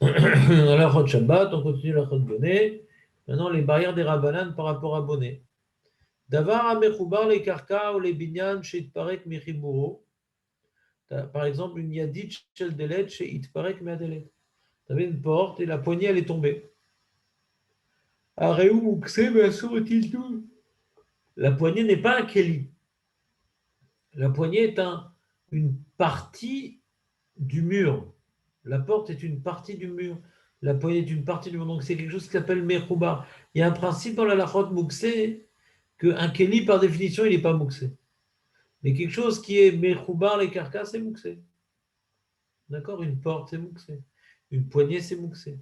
La Chod Shabbat, on continue la Chod Bonnet. Maintenant, les barrières des Rabbanan par rapport à Bonnet. Davar amechoubar les karka ou les binyan chez Itparek mechiburo. Par exemple, une yadit shel delet chez Itparek meadelet. Tu avais une porte et la poignée, elle est tombée. Areu mukse ve'asur tout. La poignée n'est pas un keli. La poignée est une partie du mur. La porte est une partie du mur. La poignée est une partie du mur. Donc c'est quelque chose qui s'appelle mechoubar. Il y a un principe dans la lachot mukse qu'un keli, par définition, il n'est pas mukse. Mais quelque chose qui est mechoubar, les carcasses, c'est mouxé. D'accord. Une porte, c'est mouxé. Une poignée, c'est mouxé.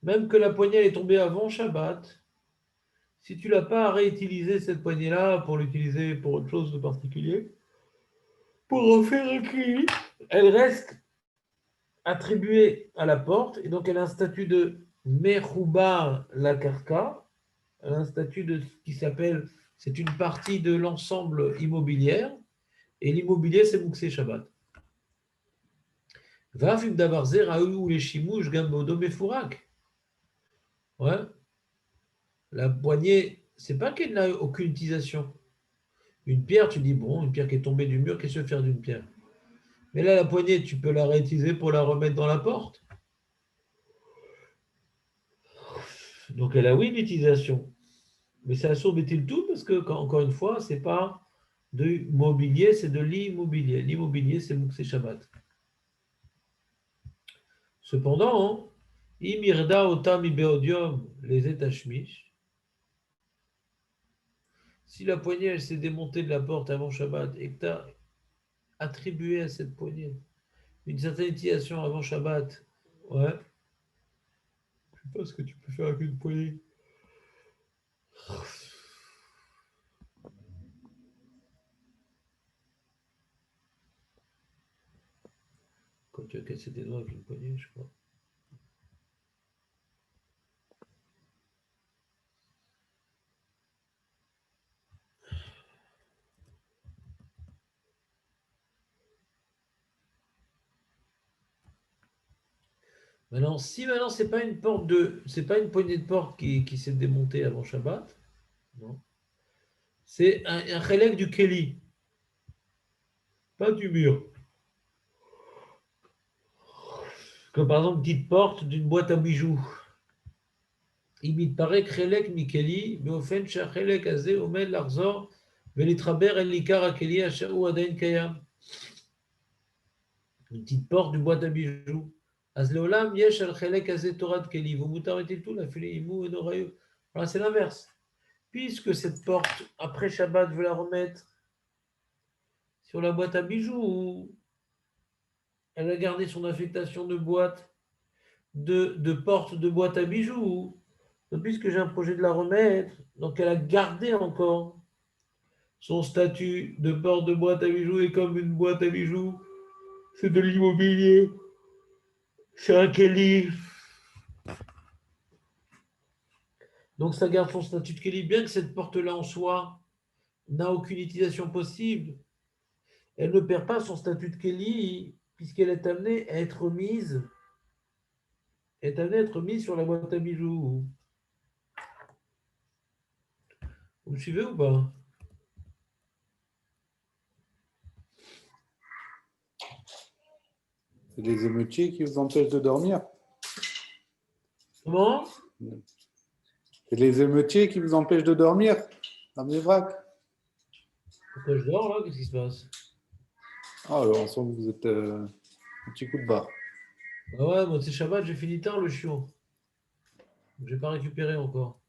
Même que la poignée elle est tombée avant Shabbat, si tu ne l'as pas réutilisé cette poignée-là pour l'utiliser pour autre chose de particulier, pour en faire un cri, elle reste attribuée à la porte et donc elle a un statut de mechoubar la karka, elle a un statut de ce qui s'appelle, c'est une partie de l'ensemble immobilière et l'immobilier c'est mouxé Shabbat. Vafim davarze raou les chimouches gambodo mefurak. Ouais. La poignée, c'est pas qu'elle n'a aucune utilisation. Une pierre, tu dis, bon, une pierre qui est tombée du mur, qu'est-ce que je vais faire d'une pierre? Mais là, la poignée, tu peux la réutiliser pour la remettre dans la porte. Donc elle a oui une utilisation. Mais c'est assourd le tout parce que, encore une fois, c'est pas de mobilier, c'est de l'immobilier. L'immobilier, c'est Shabbat. Cependant, imirda otam ibeodium les etashmish. Si la poignée, elle s'est démontée de la porte avant Shabbat et que tu as attribué à cette poignée une certaine utilisation avant Shabbat, ouais, je sais pas ce que tu peux faire avec une poignée. Quand tu as cassé tes doigts avec une poignée, je crois. Maintenant, si maintenant c'est pas une porte de, c'est pas une poignée de porte qui s'est démontée avant Shabbat, non, c'est un chélek du Keli, pas du mur. Comme par exemple une petite porte d'une boîte à bijoux. Il paraît chélek mikeli, mais au fait, chélek azé omed l'arzor, velitraber el likar akeli ashaou adain kayam. Une petite porte d'une boîte à bijoux. Az leolam yesh al chelek azé torah de keli. Vous m'arrêtez tout, la fili imou et norayu. Alors c'est l'inverse. Puisque cette porte, après Shabbat, je vais la remettre sur la boîte à bijoux, elle a gardé son affectation de boîte, de porte de boîte à bijoux. Donc, puisque j'ai un projet de la remettre, donc elle a gardé encore son statut de porte de boîte à bijoux et comme une boîte à bijoux, c'est de l'immobilier, c'est un Kelly. Donc ça garde son statut de Kelly, bien que cette porte-là en soi n'a aucune utilisation possible. Elle ne perd pas son statut de Kelly puisqu'elle est amenée à être mise sur la boîte à bijoux. Vous me suivez ou pas? C'est les émeutiers qui vous empêchent de dormir. Comment? C'est les émeutiers qui vous empêchent de dormir dans les vracs. Pourquoi je dors là? Qu'est-ce qui se passe? Ah, alors, on sent que vous êtes un petit coup de barre. Ah ouais, moi c'est Shabbat, j'ai fini tard le chiot. Je n'ai pas récupéré encore.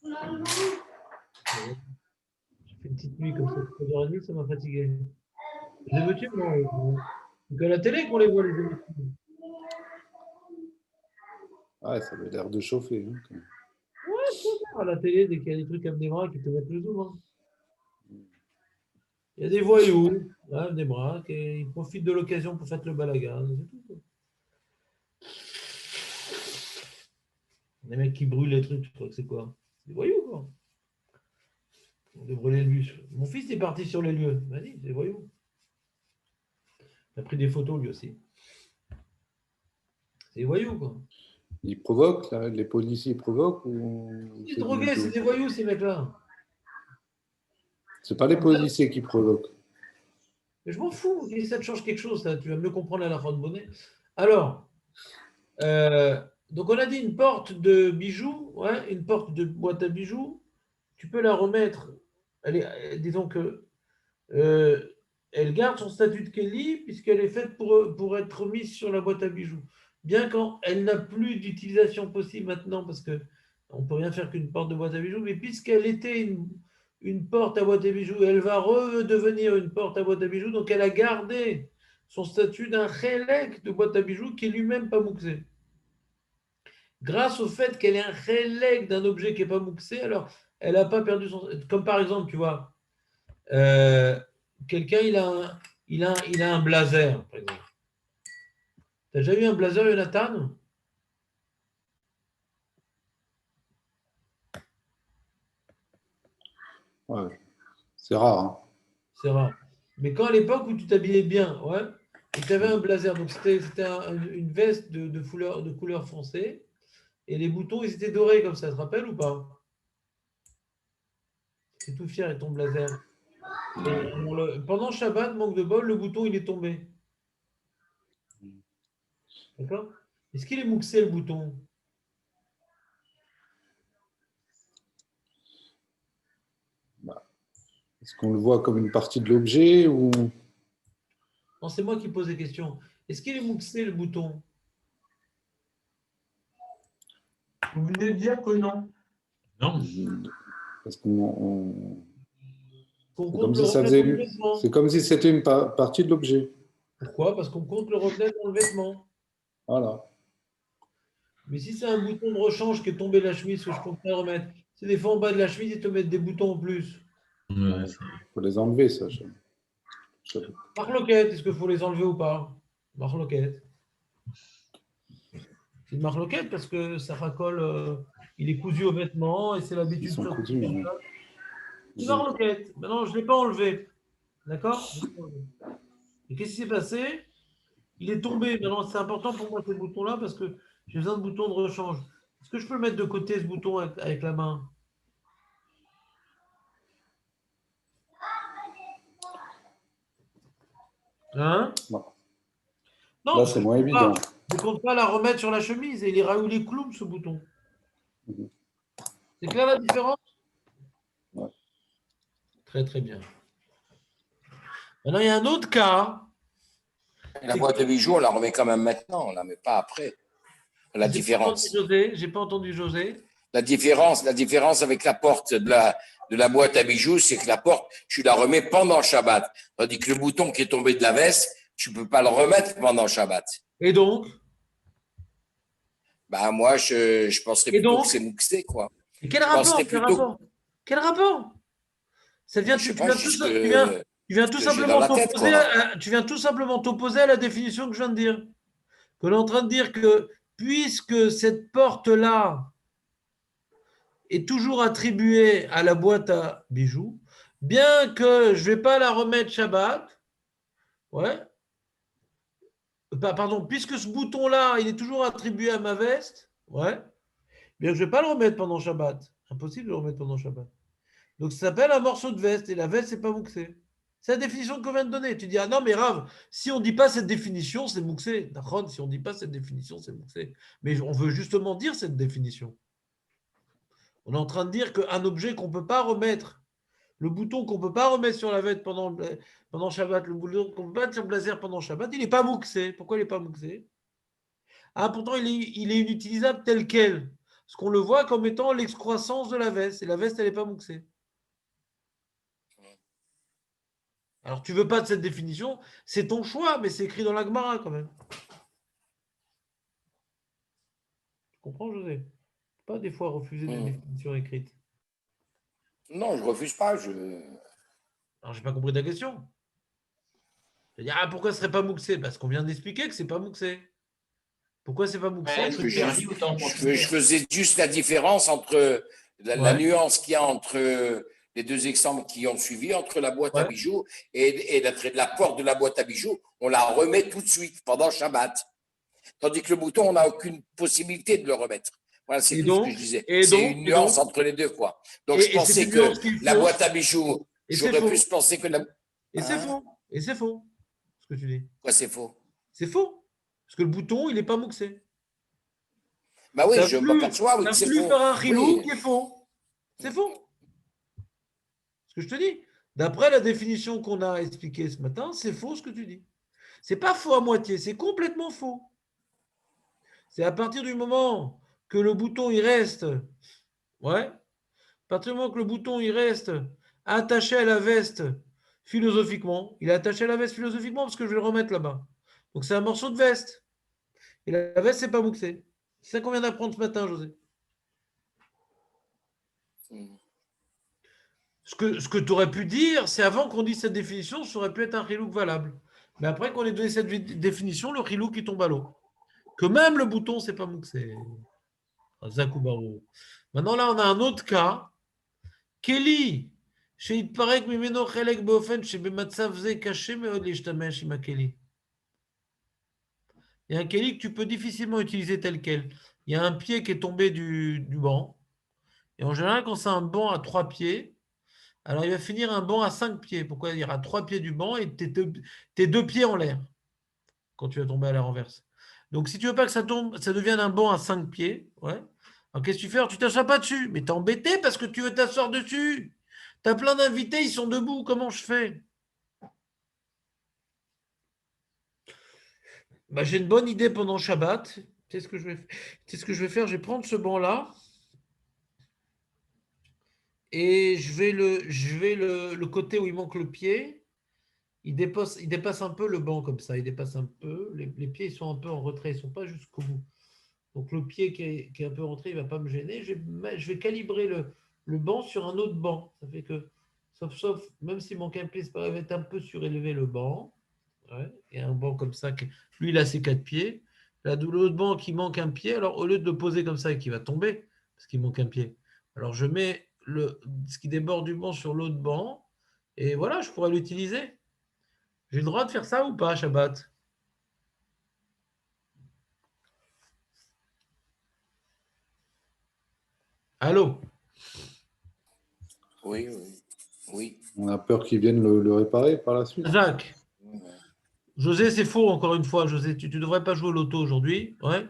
J'ai fait une petite nuit comme ça, 3h30, ça m'a fatigué. Les émeutiers, non. C'est qu'à la télé qu'on les voit, les émeutiers. Ouais, ça avait l'air de chauffer. Hein, quand même. Ouais, trop tard à la télé, dès qu'il y a des trucs comme des bras qui te mettent le zoom. Hein. Il y a des voyous, hein, des bras, et ils profitent de l'occasion pour faire le balagan. C'est tout. Quoi. Des mecs qui brûlent les trucs, je crois que c'est quoi? Des voyous, quoi. On devrait brûler le bus. Mon fils est parti sur les lieux. Vas-y, c'est des voyous. Il a pris des photos lui aussi. C'est des voyous, quoi. Ils provoquent, là, les policiers provoquent ou Les c'est drogués, du c'est tout? des voyous, ces mecs-là. C'est pas les policiers qui provoquent. Mais je m'en fous, et ça te change quelque chose, ça. Tu vas mieux comprendre la de monnaie. Alors, donc on a dit une porte de bijoux, ouais, une porte de boîte à bijoux, tu peux la remettre, disons que elle garde son statut de Kelly puisqu'elle est faite pour être mise sur la boîte à bijoux. Bien qu'elle n'a plus d'utilisation possible maintenant parce que on ne peut rien faire qu'une porte de boîte à bijoux, mais puisqu'elle était une porte à boîte à bijoux, elle va redevenir une porte à boîte à bijoux, donc elle a gardé son statut d'un chélek de boîte à bijoux qui est lui-même pas mouxé. Grâce au fait qu'elle est un chélek d'un objet qui n'est pas mouxé, alors elle n'a pas perdu son... Comme par exemple, tu vois, quelqu'un, il a un blazer, par exemple. Tu as déjà eu un blazer, Jonathan? Ouais. C'est rare. Hein. C'est rare. Mais quand à l'époque où tu t'habillais bien, ouais, et tu avais un blazer, donc c'était une veste de couleur foncée, et les boutons, ils étaient dorés comme ça, tu te rappelles ou pas? Tu es tout fier de ton blazer. Et pendant Shabbat, manque de bol, le bouton, il est tombé. D'accord? Est-ce qu'il est mouxé, le bouton? Est-ce qu'on le voit comme une partie de l'objet ou Non, c'est moi qui pose des questions. Est-ce qu'il est mouxé, le bouton? Vous venez de dire que non. Non. parce qu'on Qu'on c'est compte comme le si ça reflet dans le faisait vêtement. c'est comme si c'était une partie de l'objet. Pourquoi? Parce qu'on compte le reflet dans le vêtement. Voilà. Mais si c'est un bouton de rechange qui est tombé de la chemise, que je compte pas remettre, c'est des fois en bas de la chemise, ils te mettent des boutons en plus. Il faut les enlever, ça. Marloquette, est-ce qu'il faut les enlever ou pas? Marloquette. C'est une marloquette parce que ça racole, il est cousu au vêtement et c'est l'habitude. Ils sont coutus. C'est une marloquette. Maintenant, je ne l'ai pas enlevé. D'accord? Et qu'est-ce qui s'est passé? Il est tombé. Maintenant, c'est important pour moi, ce bouton-là, parce que j'ai besoin de boutons de rechange. Est-ce que je peux le mettre de côté, ce bouton, avec la main? Hein? Non. Non, Là, parce c'est que moins évident. je ne compte pas la remettre sur la chemise et il est raoulé cloum, ce bouton. C'est clair la différence? Ouais. Très, très bien. Maintenant, il y a un autre cas. La boîte de bijoux, on la remet quand même maintenant, on ne la met pas après. La différence. J'ai pas entendu José. La différence avec la porte de la boîte à bijoux, c'est que la porte, tu la remets pendant Shabbat. Tandis que le bouton qui est tombé de la veste, tu ne peux pas le remettre pendant Shabbat. Et donc? Ben, moi, je penserais plutôt que c'est mouxé, quoi. Et quel rapport? Quel rapport? Ça vient, tu viens tout simplement t'opposer à la définition que je viens de dire. On est en train de dire que puisque cette porte-là est toujours attribuée à la boîte à bijoux, bien que je ne vais pas la remettre Shabbat, ouais, pardon, puisque ce bouton-là, il est toujours attribué à ma veste, ouais, bien que je ne vais pas le remettre pendant Shabbat. Impossible de le remettre pendant Shabbat. Donc ça s'appelle un morceau de veste, et la veste, c'est pas mouxé. C'est la définition qu'on vient de donner. Tu dis, ah non, mais Rav, si on ne dit pas cette définition, c'est mouxé. D'accord, si on ne dit pas cette définition, c'est mouxé. Mais on veut justement dire cette définition. On est en train de dire qu'un objet qu'on ne peut pas remettre, le bouton qu'on ne peut pas remettre sur la veste pendant Shabbat, le bouton qu'on ne peut pas mettre sur le blazer pendant Shabbat, il n'est pas mouxé. Pourquoi il n'est pas mouxé? Ah, pourtant, il est inutilisable tel quel. Parce qu'on le voit comme étant l'excroissance de la veste. Et la veste, elle n'est pas mouxée. Alors, tu ne veux pas de cette définition, c'est ton choix, mais c'est écrit dans la Gemara quand même. Tu comprends, José? Pas des fois refuser des définitions écrites. Non, je ne refuse pas. Alors, je n'ai pas compris ta question. Je veux dire, ah, pourquoi ce ne serait pas mouxé? Parce qu'on vient d'expliquer que ce n'est pas mouxé. Pourquoi c'est pas mouxé? Je faisais juste la différence entre la nuance qu'il y a entre les deux exemples qui ont suivi, entre la boîte à bijoux et la porte de la boîte à bijoux. On la remet tout de suite pendant Shabbat. Tandis que le bouton, on n'a aucune possibilité de le remettre. Voilà, c'est Et tout ce que donc, je disais. et C'est donc, une et nuance donc, entre les deux, quoi. Donc, je et c'est pensais une que nuance qui est la boîte à fausse, bijoux, et c'est j'aurais plus faux. pensé que la. Et c'est Hein? faux. Et c'est faux, ce que tu dis. Quoi, c'est faux? C'est faux. Parce que le bouton, il n'est pas mouxé. Bah Tu oui, as je voulu, m'aperçois, oui, que t'as c'est voulu faux. faire un rilou Oui. qui est faux. C'est faux. Ce que je te dis. D'après la définition qu'on a expliquée ce matin, c'est faux ce que tu dis. C'est pas faux à moitié, c'est complètement faux. C'est à partir du moment que le bouton il reste, ouais, à partir du moment que le bouton il reste attaché à la veste philosophiquement, il est attaché à la veste philosophiquement parce que je vais le remettre là-bas. Donc c'est un morceau de veste. Et la veste, c'est pas mouxé. C'est ça qu'on vient d'apprendre ce matin, José. Ce que tu aurais pu dire, c'est avant qu'on dise cette définition, ça aurait pu être un relook valable. Mais après qu'on ait donné cette définition, le relook qui tombe à l'eau. Que même le bouton, c'est pas mouxé. Zakubaro. Maintenant, là, on a un autre cas. Kelly, שהתפרק ממנו חלק באופן שבמצב זה קשה מאוד להשתמש עם הכלי. Il y a un Kelly que tu peux difficilement utiliser tel quel. Il y a un pied qui est tombé du banc. Et en général, quand c'est un banc à 3 pieds, alors il va finir un banc à 5 pieds. Pourquoi? Il y aura 3 pieds du banc et tes deux pieds en l'air quand tu vas tomber à la renverse. Donc, si tu veux pas que ça tombe, ça devienne un banc à 5 pieds, ouais. Alors, qu'est-ce que tu fais? Alors, tu t'assois pas dessus. Mais t'es embêté parce que tu veux t'asseoir dessus. Tu as plein d'invités, ils sont debout. Comment je fais? Bah, j'ai une bonne idée pendant Shabbat. C'est ce que je vais faire. C'est ce que je vais faire. Je vais prendre ce banc-là et le côté où il manque le pied. Il dépasse un peu le banc comme ça. Il dépasse un peu. Les pieds ils sont un peu en retrait. Ils ne sont pas jusqu'au bout. Donc le pied qui est un peu rentré, il ne va pas me gêner. Je vais calibrer le banc sur un autre banc. Ça fait que, sauf même s'il manque un pied, ça va être un peu surélevé le banc. Ouais. Et un banc comme ça, lui, il a ses 4 pieds. Là, l'autre banc qui manque un pied, alors au lieu de le poser comme ça et qu'il va tomber, parce qu'il manque un pied, alors je mets ce qui déborde du banc sur l'autre banc, et voilà, je pourrais l'utiliser. J'ai le droit de faire ça ou pas, Shabbat? Allô? Oui, oui, oui. On a peur qu'ils viennent le réparer par la suite. Jacques? José, c'est faux, encore une fois, José. Tu ne devrais pas jouer au loto aujourd'hui. Ouais.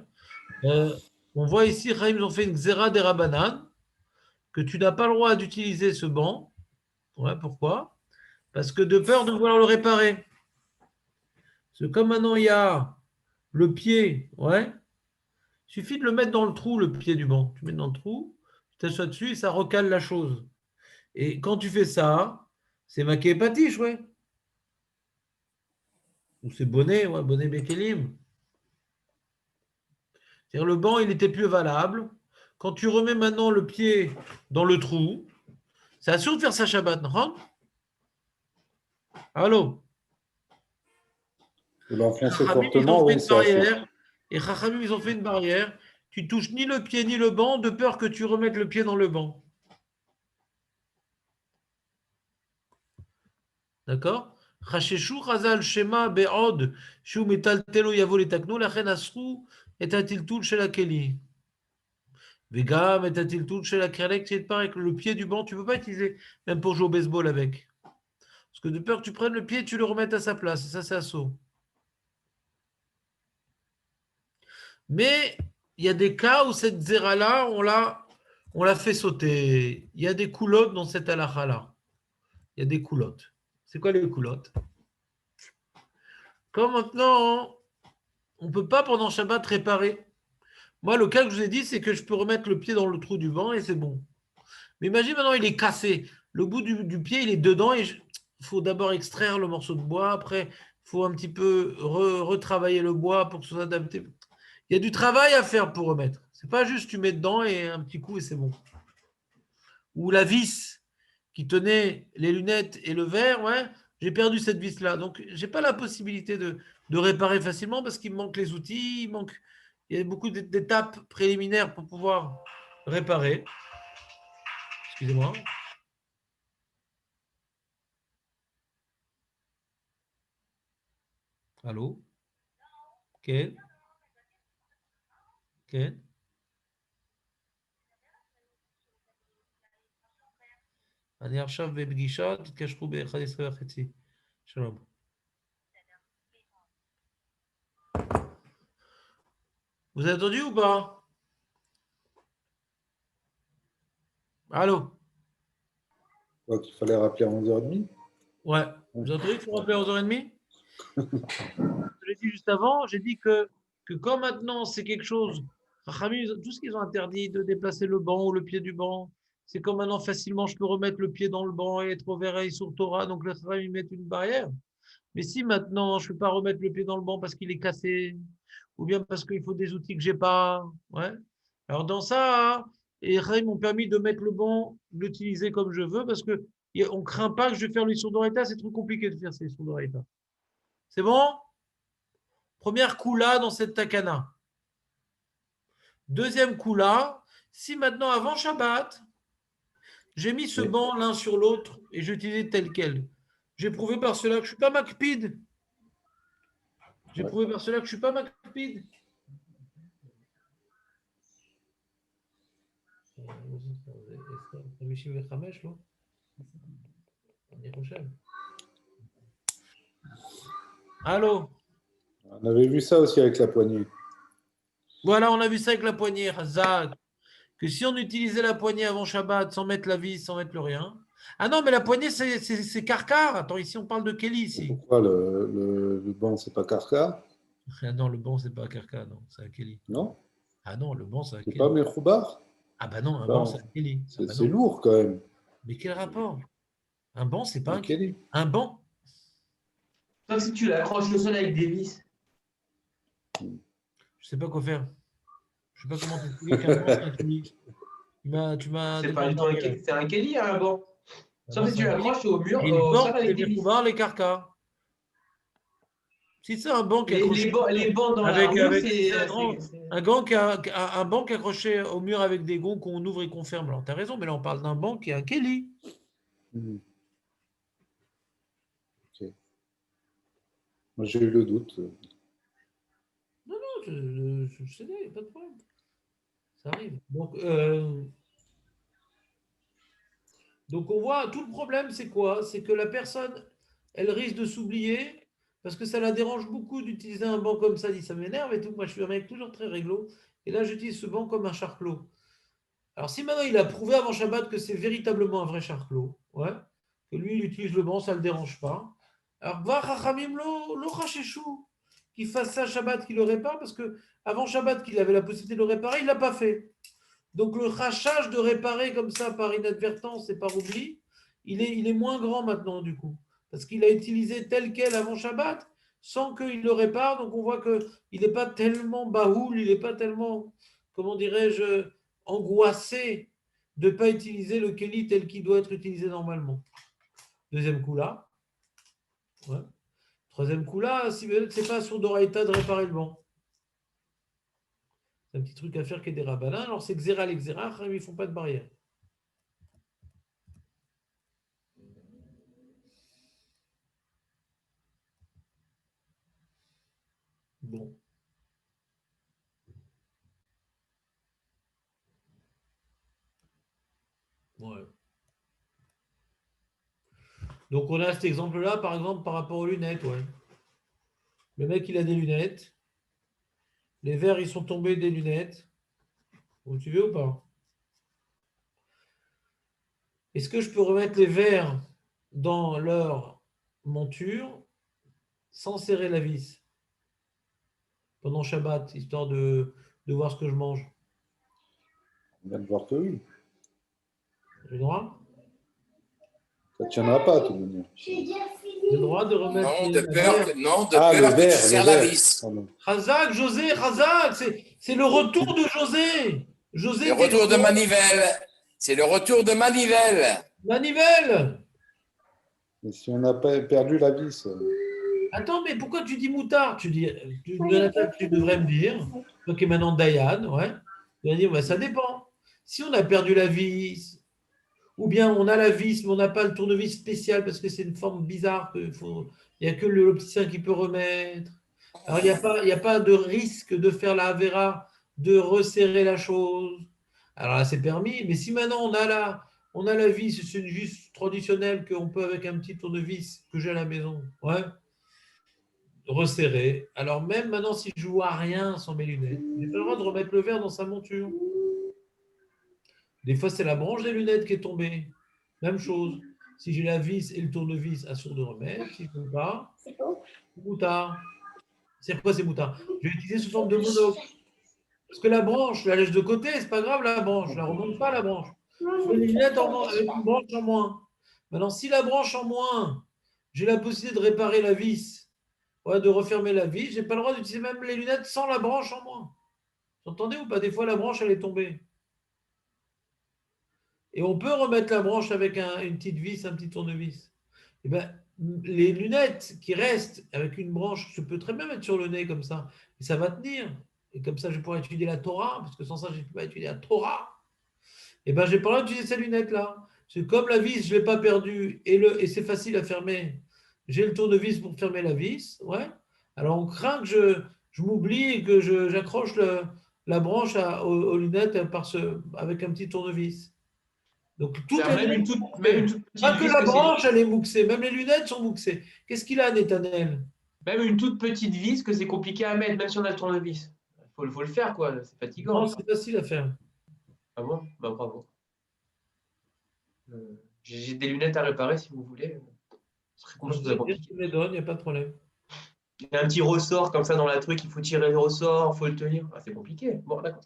On voit ici, Chaim, ils ont fait une Xera des Rabanan, que tu n'as pas le droit d'utiliser ce banc. Ouais, pourquoi? Parce que de peur de vouloir le réparer. Parce que comme maintenant il y a le pied, ouais, il suffit de le mettre dans le trou, le pied du banc. Tu mets dans le trou, tu t'assois dessus et ça recale la chose. Et quand tu fais ça, c'est maqué patiche, ouais. Ou c'est bonnet, ouais, bonnet Bekelim. C'est-à-dire le banc, il n'était plus valable. Quand tu remets maintenant le pied dans le trou, c'est assuré de faire ça Shabbat, non? Allô? Vous l'enfoncez Chachamim, ils ont fortement, fait oui, une c'est assez. barrière. Et Chachamim, ils ont fait une barrière. Tu touches ni le pied ni le banc de peur que tu remettes le pied dans le banc. D'accord? Chacheshu chazal shema be'od shu metaltelo yavo letaknu lachen asru et atiltul chez la keli. Vegam et atiltul chez la krelek, c'est pareil que le pied du banc, tu ne peux pas utiliser même pour jouer au baseball avec. Parce que de peur que tu prennes le pied et tu le remettes à sa place. Et ça, c'est assaut. Mais il y a des cas où cette zéra-là, on l'a fait sauter. Il y a des coulottes dans cette halakha-là. Il y a des coulottes. C'est quoi les coulottes? Comme maintenant, on ne peut pas pendant Shabbat réparer. Moi, le cas que je vous ai dit, c'est que je peux remettre le pied dans le trou du banc et c'est bon. Mais imagine maintenant, il est cassé. Le bout du pied, il est dedans et il faut d'abord extraire le morceau de bois. Après, il faut un petit peu retravailler le bois pour que ce soit adapté. Il y a du travail à faire pour remettre. C'est pas juste tu mets dedans et un petit coup et c'est bon. Ou la vis qui tenait les lunettes et le verre, ouais, j'ai perdu cette vis-là. Donc, j'ai pas la possibilité de réparer facilement parce qu'il me manque les outils, il y a beaucoup d'étapes préliminaires pour pouvoir réparer. Excusez-moi. Allô? Ok. כן. אני עכשיו בפגישה, תתקשרו ב-11:30. שלום. Vous avez entendu ou pas? Allô? Je crois qu'il fallait rappeler à 11h30. Ouais. Vous avez entendu qu'il faut rappeler à 11h30? Je l'ai dit juste avant, j'ai dit que quand maintenant c'est quelque chose, Rachamim, tout ce qu'ils ont interdit de déplacer le banc ou le pied du banc, c'est comme maintenant facilement je peux remettre le pied dans le banc et être au veille sur Torah, donc le Rachamim met une barrière. Mais si maintenant je ne peux pas remettre le pied dans le banc parce qu'il est cassé, ou bien parce qu'il faut des outils que j'ai pas, ouais. Alors dans ça, et Rachamim m'ont permis de mettre le banc, l'utiliser comme je veux, parce que on craint pas que je vais faire l'issur d'Oreita, c'est trop compliqué de faire ces l'issur d'Oreita. C'est bon? Première Kula dans cette takana. Deuxième Kula, si maintenant avant Shabbat, j'ai mis ce banc l'un sur l'autre et j'ai utilisé tel quel, j'ai prouvé par cela que je ne suis pas makpid. J'ai prouvé par cela que je ne suis pas makpid. Allô? On avait vu ça aussi avec la poignée. Voilà, on a vu ça avec la poignée, Hazak. Que si on utilisait la poignée avant Shabbat sans mettre la vis, sans mettre le rien. Ah non, mais la poignée, c'est Karkar. Attends, ici, on parle de Kelly, ici. Pourquoi le banc, c'est pas Karka? Ah non, le banc, c'est pas Karkar, non, c'est un Kelly. Non? Ah non, le banc, c'est un C'est Kelly. pas Mechoubar? Ah bah non, un banc, c'est un Kelly. Ah bah C'est non. lourd quand même. Mais quel rapport? Un banc, c'est pas un Kelly. Kelly. Un banc? Sauf si tu l'accroches au sol avec des vis. Je sais pas quoi faire. Je sais pas comment t'expliquer qu'un banc, c'est un Kelly. Tu m'as C'est pas du tout un Kelly, c'est un Kelly, un banc. Sauf si tu l'accroches au mur, Et les au bancs, sol avec c'est des vis. les Karkar. Si c'est un banc qui est accroché Les bancs dans avec, la rue, avec c'est. un banc qui est accroché au mur avec des gonds qu'on ouvre et qu'on ferme. Alors, tu as raison, mais là, on parle d'un banc qui est un Kelly. Ok. Moi, j'ai eu le doute. Non, je sais, il n'y a pas de problème. Ça arrive. Donc, on voit, tout le problème, c'est quoi? C'est que la personne, elle risque de s'oublier parce que ça la dérange beaucoup d'utiliser un banc comme ça. Elle dit, ça m'énerve et tout. Moi, je suis un mec toujours très réglo. Et là, j'utilise ce banc comme un charclos. Alors, si maintenant il a prouvé avant Shabbat que c'est véritablement un vrai charclos, ouais, que lui, il utilise le banc, ça ne le dérange pas. Alors, va Chachamim lo chacheshou, qu'il fasse ça Shabbat, qu'il le répare, parce que avant Shabbat, qu'il avait la possibilité de le réparer, il ne l'a pas fait. Donc, le rachage de réparer comme ça par inadvertance et par oubli, il est moins grand maintenant, du coup, parce qu'il a utilisé tel quel avant Shabbat, sans qu'il le répare. Donc, on voit qu'il n'est pas tellement bahoul, il n'est pas tellement, comment dirais-je, angoissé de ne pas utiliser le Kelly tel qu'il doit être utilisé normalement. Deuxième coup là. Ouais. Troisième coup là, si c'est pas sur Doraïta de réparer le banc. C'est un petit truc à faire qui est des rabbinins. Alors c'est Xéra les Xéra, ils ne font pas de barrière. Bon. Ouais. Donc on a cet exemple-là, par exemple, par rapport aux lunettes. Ouais. Le mec, il a des lunettes. Les verres, ils sont tombés des lunettes. Vous suivez ou pas? Est-ce que je peux remettre les verres dans leur monture sans serrer la vis pendant Shabbat, histoire de voir ce que je mange? On vient de voir que oui. J'ai le droit? Ça ne tiendra pas, de toute manière. J'ai le droit de remettre Non, les de peur verres. que tu serres la vis. Razak, José, Razak, c'est le retour de José. José, Le retour de manivelle. C'est le retour de manivelle. Manivelle. Et si on n'a pas perdu la vis. Attends, mais pourquoi tu dis moutard? Tu devrais me dire, toi qui es maintenant Dayan, ouais. Tu vas dire, bah, ça dépend. Si on a perdu la vis, ou bien on a la vis, mais on n'a pas le tournevis spécial parce que c'est une forme bizarre, il n'y a que l'opticien qui peut remettre. Alors, il n'y a pas de risque de faire la Avera de resserrer la chose. Alors là, c'est permis, mais si maintenant on a la vis, c'est une vis traditionnelle qu'on peut avec un petit tournevis que j'ai à la maison, ouais, resserrer. Alors même maintenant, si je vois rien sans mes lunettes, j'ai pas le droit de remettre le verre dans sa monture. Des fois, c'est la branche des lunettes qui est tombée. Même chose. Si j'ai la vis et le tournevis, assure de remettre. Si je ne veux pas, c'est moutard. C'est quoi, c'est moutard? Je vais l'utiliser sous forme de monocle. Parce que la branche, je la laisse de côté, c'est pas grave la branche, je la remonte pas la branche. Je mets les lunettes avec une branche en moins. Maintenant, si la branche en moins, j'ai la possibilité de réparer la vis, ouais, de refermer la vis, j'ai pas le droit d'utiliser même les lunettes sans la branche en moins. Vous entendez ou pas? Des fois, la branche, elle est tombée. Et on peut remettre la branche avec une petite vis, un petit tournevis. Et ben, les lunettes qui restent avec une branche, je peux très bien mettre sur le nez comme ça. Et ça va tenir. Et comme ça, je pourrais étudier la Torah, parce que sans ça, je ne peux pas étudier la Torah. Et ben, j'ai pas le droit d'utiliser ces lunettes-là. C'est comme la vis, je ne l'ai pas perdue, et c'est facile à fermer. J'ai le tournevis pour fermer la vis. Ouais. Alors, on craint que je m'oublie et que j'accroche la branche aux lunettes avec un petit tournevis. Donc, toutes les Même une lunettes, toute, même une toute petite pas que vis la que c'est branche, elle est mouxée. Même les lunettes sont mouxées. Qu'est-ce qu'il a, Nethanel? même une toute petite vis que c'est compliqué à mettre, même si on a le tournevis. Faut le faire, quoi. C'est Non, fatigant. c'est facile à faire. Ah bon? Bah bravo. J'ai des lunettes à réparer si vous voulez. Ce serait Je quelque chose de sais bien, compliqué. tu me les donnes, il n'y a pas de problème. Il y a un petit ressort comme ça dans la truc, il faut tirer le ressort, il faut le tenir. Ah, c'est compliqué. Bon, d'accord.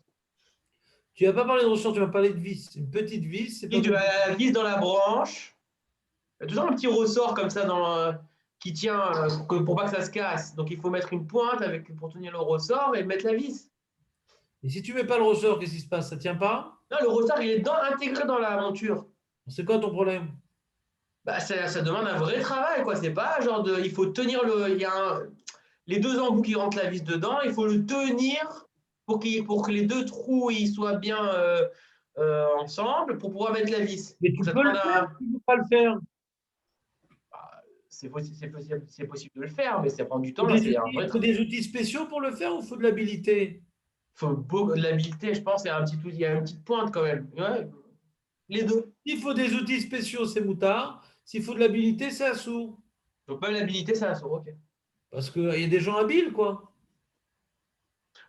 Tu n'as pas parlé de ressort, tu m'as parlé de vis. Une petite vis, c'est pas Et tu compliqué. as la vis dans la branche. Il y a toujours un petit ressort comme ça qui tient pour pas que ça se casse. Donc il faut mettre une pointe pour tenir le ressort et mettre la vis. Et si tu ne mets pas le ressort, qu'est-ce qui se passe? Ça ne tient pas? Non, le ressort, il est intégré dans la monture. C'est quoi ton problème? Bah, ça demande un vrai travail, quoi. C'est pas genre il faut tenir les deux embouts qui rentrent la vis dedans, il faut le tenir pour que les deux trous ils soient bien ensemble pour pouvoir mettre la vis. Mais Donc tu ça peux le demande faire, tu ne peux pas le faire. c'est possible de le faire, mais ça prend du Il faut temps, là, des c'est un outils, vrai il faut travail. des outils spéciaux pour le faire ou il faut de l'habilité? Il faut beaucoup de l'habileté, je pense, il y a une petite pointe quand même. Ouais, les deux. S'il faut des outils spéciaux, c'est moutard. S'il faut de l'habilité, c'est assourd. Donc même l'habilité, ça se ok. Parce qu'il y a des gens habiles, quoi.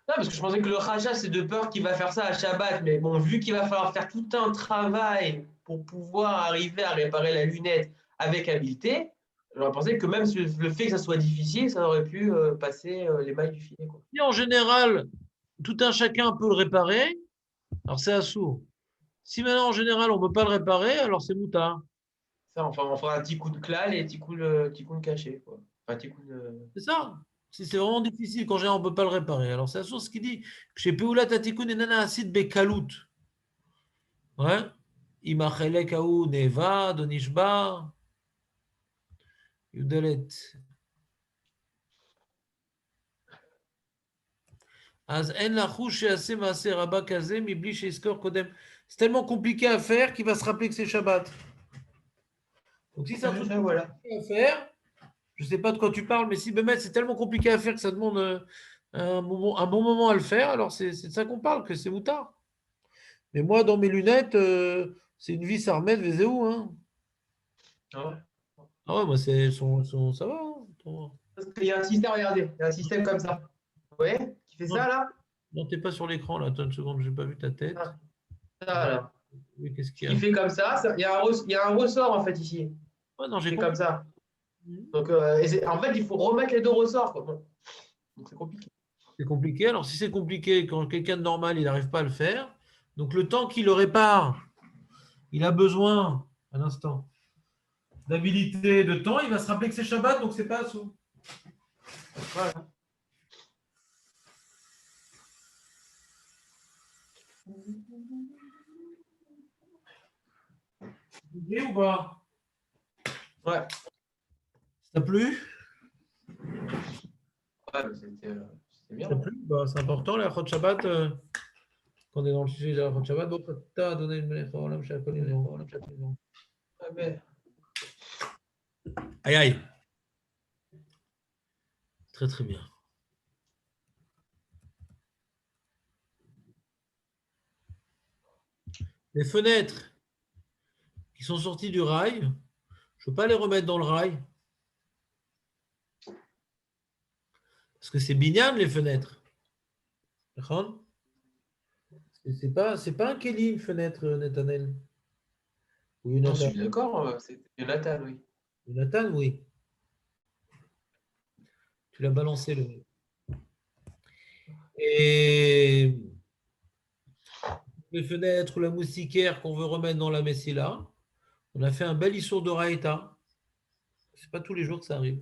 Non, parce que je pensais que le rachat, c'est de peur qu'il va faire ça à Shabbat. Mais bon, vu qu'il va falloir faire tout un travail pour pouvoir arriver à réparer la lunette avec habileté, j'aurais pensé que même le fait que ça soit difficile, ça aurait pu passer les mailles du filet, quoi. Si en général, tout un chacun peut le réparer, alors c'est assourd. Si maintenant, en général, on ne peut pas le réparer, alors c'est moutard. Ça, enfin, on fera un petit coup de clal et un petit coup de cachet, quoi. Enfin, un petit coup de... C'est ça. Si c'est vraiment difficile, quand on ne peut pas le réparer. Alors c'est assourd ce qu'il dit. Chez Peoula Tatikun et Nana Asid Bekalut. Ouais. Imachelek Aou Neva, Donishba, Yudelet. Az en lachouch she'aseh maaseh rabba kazeh mibli she'izkor kodem. C'est tellement compliqué à faire qu'il va se rappeler que c'est Shabbat. Donc si c'est un truc Voilà. compliqué à faire, je ne sais pas de quoi tu parles, mais si Bémet, c'est tellement compliqué à faire que ça demande un bon moment à le faire, alors c'est de ça qu'on parle, que c'est moutard. Mais moi, dans mes lunettes, c'est une vis à remettre, Vézéou. Hein. Ah ouais. Ah ouais, moi, ça va. Hein. Parce qu'il y a un système, regardez, il y a un système comme ça. Vous voyez? Qui fait Non, ça, là? non, t'es pas sur l'écran, là. Attends une seconde, j'ai pas vu ta tête. Ah, ça, là. Oui, qu'est-ce qu'il y Qui a? fait comme ça, il y a un ressort, en fait, ici. Ouais, non, Qui j'ai fait comme compris. ça. Donc, en fait, il faut remettre les deux ressorts, quoi. Bon. Donc, c'est compliqué. C'est compliqué. Alors, si c'est compliqué, quand quelqu'un de normal, il n'arrive pas à le faire, donc le temps qu'il le répare, il a besoin, un instant, d'habilité, de temps, il va se rappeler que c'est Shabbat, donc c'est pas sous. Voilà. Compris ou pas? Ouais. Ça t'a plu? Ouais, mais c'était bien. Ça t'a plu? Bah, c'est important, la Chod Shabbat, quand on est dans le sujet de la Chod Shabbat, donc t'as donné une mélèche au Olam, chaque année, Ouais, mais... Aïe, aïe. Très, très bien. Les fenêtres qui sont sorties du rail, je ne peux pas les remettre dans le rail. Parce que c'est binyan, les fenêtres. D'accord? C'est pas un Kéli, une fenêtre, Netanel. Ou Je Jonathan. suis d'accord, c'est Jonathan, oui. Jonathan, oui. Tu l'as balancé, le. Et les fenêtres, la moustiquaire qu'on veut remettre dans la Messila, on a fait un bel issour de Raïta. C'est pas tous les jours que ça arrive.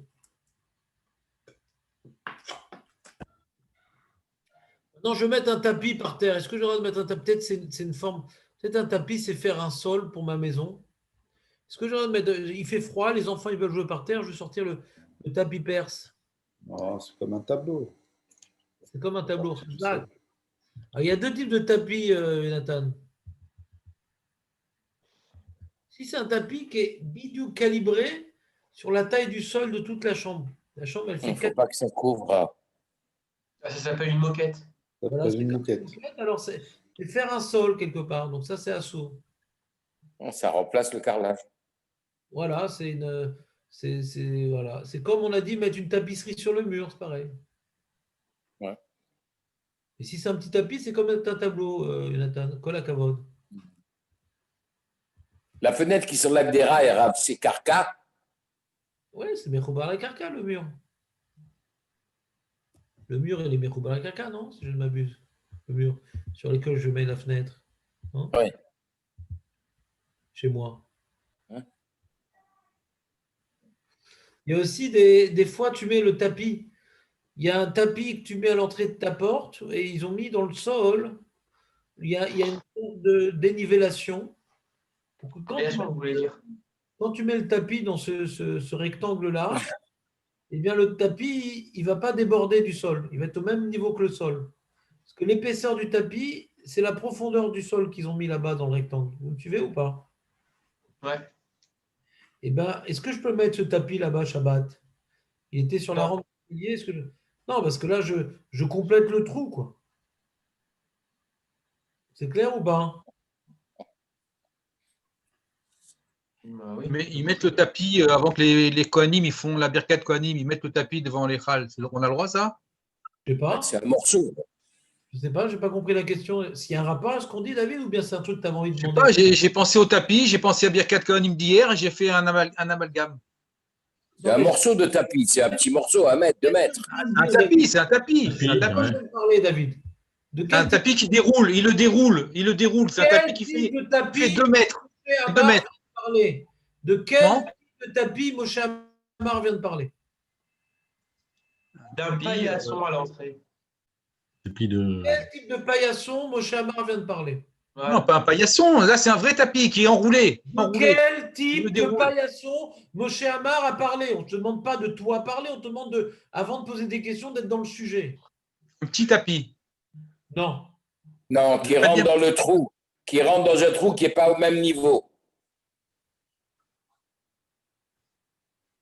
Non, je vais mettre un tapis par terre. Est-ce que j'aurais de mettre un tapis? Peut-être c'est une forme. Peut-être un tapis, c'est faire un sol pour ma maison. Est-ce que j'aurais de mettre. Il fait froid, les enfants ils veulent jouer par terre. Je vais sortir le tapis perse. Oh, c'est comme un tableau. C'est comme un tableau. Alors, il y a deux types de tapis, Nathan. Si c'est un tapis qui est bidou calibré sur la taille du sol de toute la chambre. La chambre, elle Il fait ne faut pas que ça couvre. Ah, ça s'appelle une moquette. Ça Voilà, fait c'est une comme moquette. une moquette, alors c'est faire un sol quelque part. Donc ça, c'est assaut. Ça remplace le carrelage. Voilà, voilà. C'est comme on a dit, mettre une tapisserie sur le mur, c'est pareil. Ouais. Et si c'est un petit tapis, c'est comme un tableau, Nathan. Kol hakavod. La fenêtre qui s'enlève des rails, c'est carca. Oui, c'est Mechoubar la Karka, le mur. Le mur, il est Mechoubar la Karka, non? Si je ne m'abuse. Le mur sur lequel je mets la fenêtre. Non? Oui. Chez moi. Hein? Il y a aussi des fois, tu mets le tapis. Il y a un tapis que tu mets à l'entrée de ta porte et ils ont mis dans le sol. Il y a une sorte de dénivellation. Pour que Vous voulez dire. quand tu mets le tapis dans ce rectangle-là, eh bien le tapis, il ne va pas déborder du sol. Il va être au même niveau que le sol. Parce que l'épaisseur du tapis, c'est la profondeur du sol qu'ils ont mis là-bas dans le rectangle. Vous me suivez ou pas? Ouais. Eh bien, est-ce que je peux mettre ce tapis là-bas, Shabbat? Il était sur la Non. rampe de pilier. Non, parce que là, je complète le trou, quoi. C'est clair ou pas? Bah oui. Mais ils mettent le tapis avant que les Kohanim, ils font la birkat Kohanim, ils mettent le tapis devant les Chal. On a le droit, ça? Je sais pas. C'est un morceau. Je sais pas, j'ai pas compris la question. S'il y a un rapport à ce qu'on dit, David, ou bien c'est un truc que tu avais envie de Je sais demander? pas, j'ai pensé au tapis, j'ai pensé à birkat Kohanim d'hier et j'ai fait un amalgame. C'est un morceau de tapis. C'est un petit morceau, 1 mètre, 2 mètres. Un tapis, c'est un tapis. C'est un De tapis. quoi je vais parler, David? De Un quel tapis qui déroule, il le déroule. C'est un tapis qui type fait, de tapis fait 2 mètres. Moshe Deux Amar mètres. vient de parler? De quel Non type de tapis Moshe Amar vient de parler? D'un paillasson à l'entrée. Quel type de paillasson Moshe Amar vient de parler? Ouais. Non, pas un paillasson. Là, c'est un vrai tapis qui est enroulé. De quel type le de déroule. paillasson Moshe Amar a parlé? On ne te demande pas de toi parler, on te demande, avant de poser des questions, d'être dans le sujet. Un petit tapis. Non. Non, qui Pas rentre bien. dans le trou. Qui rentre dans un trou qui n'est pas au même niveau.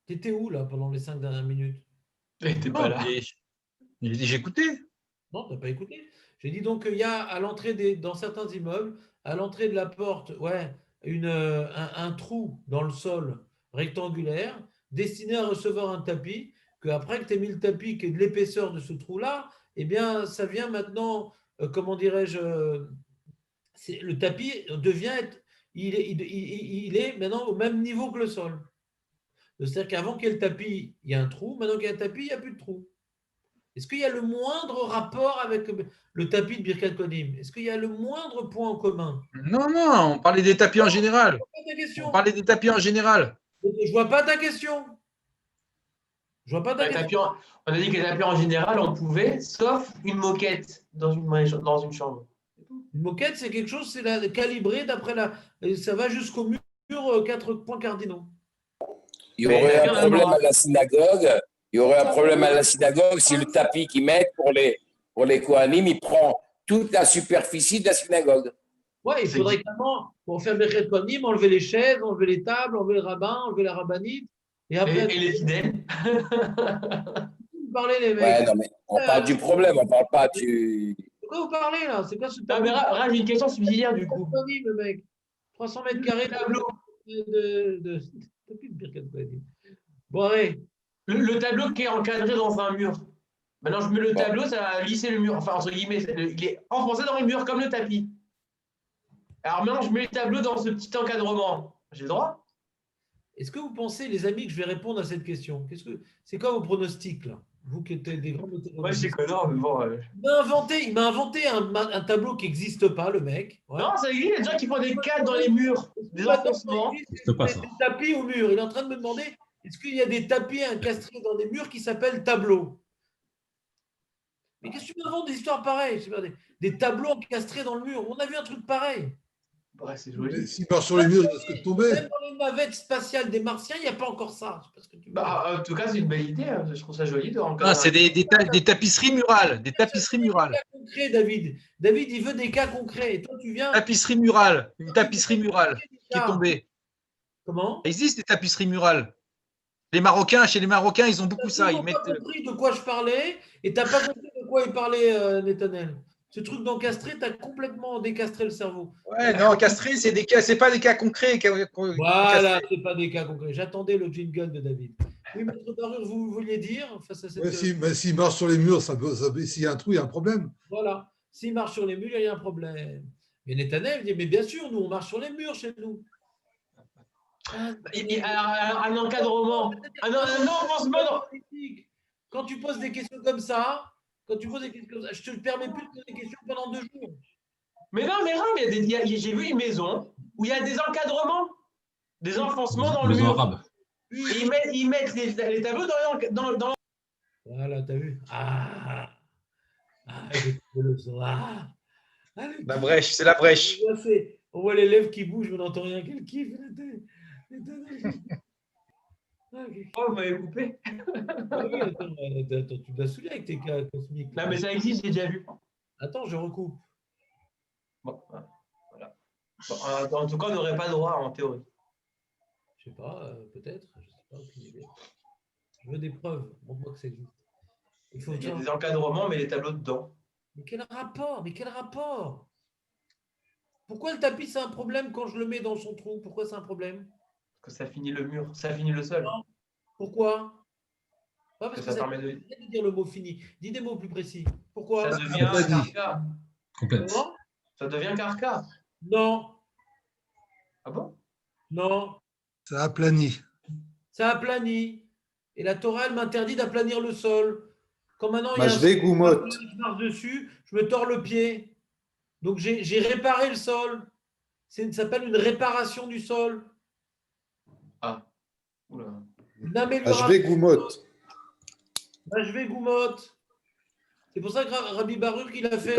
Tu étais où, là, pendant les 5 dernières minutes? T'es Non, pas là. j'ai écouté. Non, tu n'as pas écouté. J'ai dit donc qu'il y a à l'entrée dans certains immeubles, à l'entrée de la porte, ouais, un trou dans le sol rectangulaire destiné à recevoir un tapis, qu'après que tu aies mis le tapis, qui est de l'épaisseur de ce trou-là, eh bien, ça vient maintenant, comment dirais-je, le tapis il est maintenant au même niveau que le sol. C'est-à-dire qu'avant qu'il y ait le tapis, il y a un trou. Maintenant qu'il y a un tapis, il n'y a plus de trou. Est-ce qu'il y a le moindre rapport avec le tapis de Birkat Kohanim? Est-ce qu'il y a le moindre point en commun? Non, on parlait des tapis en général. Je vois pas ta question. On parlait des tapis en général. Je vois pas ta question. Je vois pas ta question. On a dit que les tapis en général, on pouvait, sauf une moquette dans une chambre. Une moquette, c'est quelque chose, c'est calibré d'après ça va jusqu'au mur 4 points cardinaux. Il y aurait un problème à la synagogue. Il y aurait un problème à la synagogue si le tapis qu'ils mettent pour les Kohanim, il prend toute la superficie de la synagogue. Ouais, il faudrait clairement, pour faire Birkat Kohanim, enlever les chaises, enlever les tables, enlever le rabbin, enlever la rabbinite. Et après, Et les fidèles. vous parlez, les mecs. Ouais, non, mais on parle du problème, on ne parle pas du. De quoi vous parlez là? C'est quoi ce Non, mais tableau? Raj, j'ai une question subsidiaire du coup. Le mec. 300 mètres carrés Tableau. T'as plus de Birkat Kohanim. Bon, allez. Le tableau qui est encadré dans un mur. Maintenant, je mets le Bon. tableau, ça va lisser le mur. Enfin, entre guillemets, il est enfoncé dans le mur comme le tapis. Alors maintenant, je mets le tableau dans ce petit encadrement. J'ai le droit? Est-ce que vous pensez, les amis, que je vais répondre à cette question? C'est quoi vos pronostics là? Vous qui êtes des grands météorologistes. Moi, je suis connard, mais bon. Il m'a inventé un tableau qui n'existe pas, le mec. Ouais. Non, ça existe, il y a des gens qui font des cadres dans les murs, des enfoncements. C'est pas ça. Des tapis au mur. Il est en train de me demander est-ce qu'il y a des tapis incastrés dans des murs qui s'appellent tableaux? Mais qu'est-ce que tu m'inventes des histoires pareilles? Des tableaux encastrés dans le mur. On a vu un truc pareil. Ouais, c'est joli. S'il marche sur les murs, il risque de tomber. Même dans les navettes spatiales des Martiens, il n'y a pas encore ça. Je sais pas ce que tu veux. Bah, en tout cas, c'est une belle idée. Hein. Je trouve ça joli de Ah, c'est des tapisseries murales. Des tapisseries murales. Des cas concrets, David. David, il veut des cas concrets. Et toi, tu viens. Tapisserie murale. Une tapisserie murale qui est tombée. Comment? Il existe des tapisseries murales. Chez les Marocains, ils ont beaucoup ça. Tu Ils n'as pas mettent. compris de quoi je parlais et tu n'as pas compris de quoi il parlait, Netanel. Ce truc d'encastrer, tu as complètement décastré le cerveau. Ouais, non, castré, c'est pas des cas concrets. Voilà, ce n'est pas des cas concrets. J'attendais le jingle de David. Oui, Maître Barure, vous vouliez dire face à cette. Ouais, s'il marche sur les murs, s'il y a un trou, il y a un problème. Voilà. S'il marche sur les murs, il y a un problème. Mais Netanel dit mais bien sûr, nous, on marche sur les murs chez nous. Un encadrement. Un enfoncement. Quand tu poses des questions comme ça, je ne te permets plus de poser des questions pendant 2 jours. Mais non, mais j'ai vu une maison où il y a des encadrements, des enfoncements dans le Maison mur. arabe. Et ils mettent les tableaux dans Voilà, t'as vu? J'ai trouvé le son. La brèche, c'est la brèche. On voit les lèvres qui bougent, mais on n'entend rien qu'elle kiffe. Oh, vous m'avez coupé. Attends, tu m'as saoulé avec tes cas cosmiques. Non, mais ça existe, j'ai déjà vu. Attends, je recoupe. Bon, voilà. Bon, en tout cas, on n'aurait pas le droit en théorie. Je sais pas, peut-être. Je sais pas, aucune idée. Je veux des preuves. Montre-moi que ça existe. Il y a des encadrements, mais les tableaux dedans. Mais quel rapport? Mais quel rapport? Pourquoi le tapis, c'est un problème quand je le mets dans son trou? Pourquoi c'est un problème? Parce que ça finit le mur, ça finit le sol. Pourquoi? Pas parce que Ça ça permet de. de dire le mot fini. Dis des mots plus précis. Pourquoi? Ça devient pas dit. carca. Complète. Comment? Ça devient carca. Non, Ah bon? non. Ça aplanit. Ça aplanit. Et la Torah, elle m'interdit d'aplanir le sol. Quand maintenant il y a Je vais goumotte. je marche dessus, je me tords le pied. Donc j'ai réparé le sol. Ça s'appelle une réparation du sol. Ah. Oula. Une amélioration. Je vais goumotte. Je vais goumotte. C'est pour ça que Rabbi Baruch, il a fait.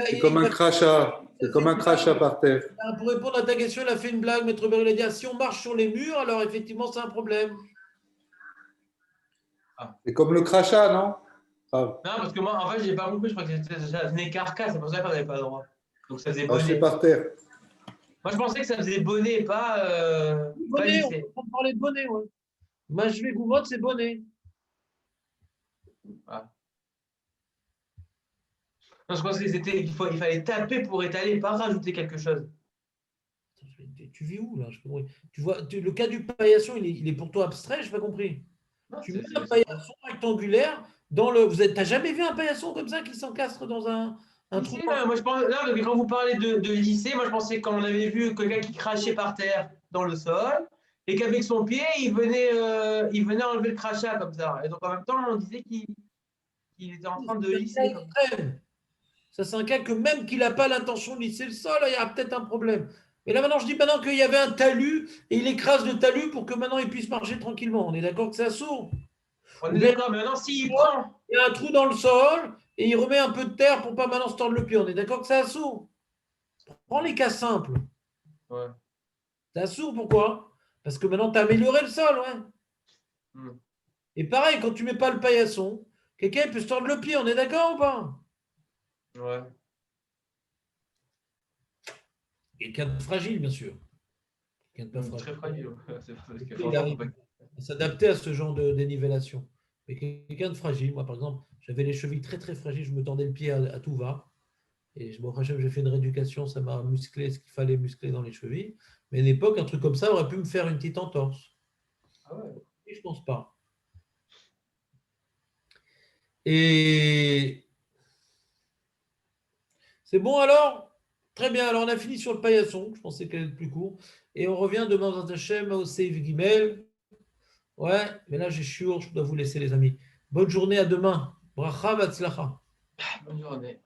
C'est comme un crachat. C'est comme un crachat par terre. Pour répondre à ta question, il a fait une blague. Maître Baruch, il a dit si on marche sur les murs, alors effectivement, c'est un problème. C'est comme le crachat, non? Non, parce que moi, en fait, j'ai pas compris. Je crois que ça venait carca, c'est pour ça qu'on n'avait pas le droit. Donc ça faisait Marcher bonnet. par terre. Moi, je pensais que ça faisait bonnet, pas Bonnet, lycée. on parlait de bonnet, ouais. Moi, je vais goumotte, c'est bonnet. Ah. Non, je pensais qu'il fallait taper pour étaler, pas rajouter quelque chose. Tu vis où là? Tu vois, le cas du paillasson, il est pour toi abstrait, je n'ai pas compris. Non, Tu mets un paillasson rectangulaire dans le. T'as jamais vu un paillasson comme ça qui s'encastre dans un trou? Moi, je pense, non, quand vous parlez de lycée, moi je pensais quand on avait vu quelqu'un qui crachait par terre dans le sol et qu'avec son pied, il venait enlever le crachat comme ça. Et donc en même temps, on disait qu'il était en train de lisser. Ça, c'est un cas que même qu'il n'a pas l'intention de lisser le sol, il y a peut-être un problème. Mais là, maintenant, je dis maintenant qu'il y avait un talus et il écrase le talus pour que maintenant il puisse marcher tranquillement. On est d'accord que c'est sourd? On est d'accord, mais maintenant, s'il prend. Il y a un trou dans le sol et il remet un peu de terre pour pas maintenant se tordre le pied. On est d'accord que c'est assourd? Prends les cas simples. Ouais. C'est assourd, pourquoi? Parce que maintenant, tu as amélioré le sol, ouais. Et pareil, quand tu ne mets pas le paillasson, quelqu'un peut se tordre le pied. On est d'accord ou pas? Ouais. Quelqu'un de fragile, bien sûr. Quelqu'un de pas Très fragile. fragile. Il arrive à s'adapter à ce genre de dénivellation. Mais quelqu'un de fragile, moi par exemple, j'avais les chevilles très très fragiles, je me tendais le pied à tout va. Et bon, j'ai fait une rééducation, ça m'a musclé ce qu'il fallait muscler dans les chevilles. Mais à une époque, un truc comme ça aurait pu me faire une petite entorse. Ah ouais. Et je pense pas. Et c'est bon alors? Très bien, alors on a fini sur le paillasson, je pensais qu'elle allait être plus court. Et on revient demain dans Hachem au Save Gimel. Ouais, mais là j'ai shiur, je dois vous laisser les amis. Bonne journée, à demain. Bracha, Batzlacha. Bonne journée.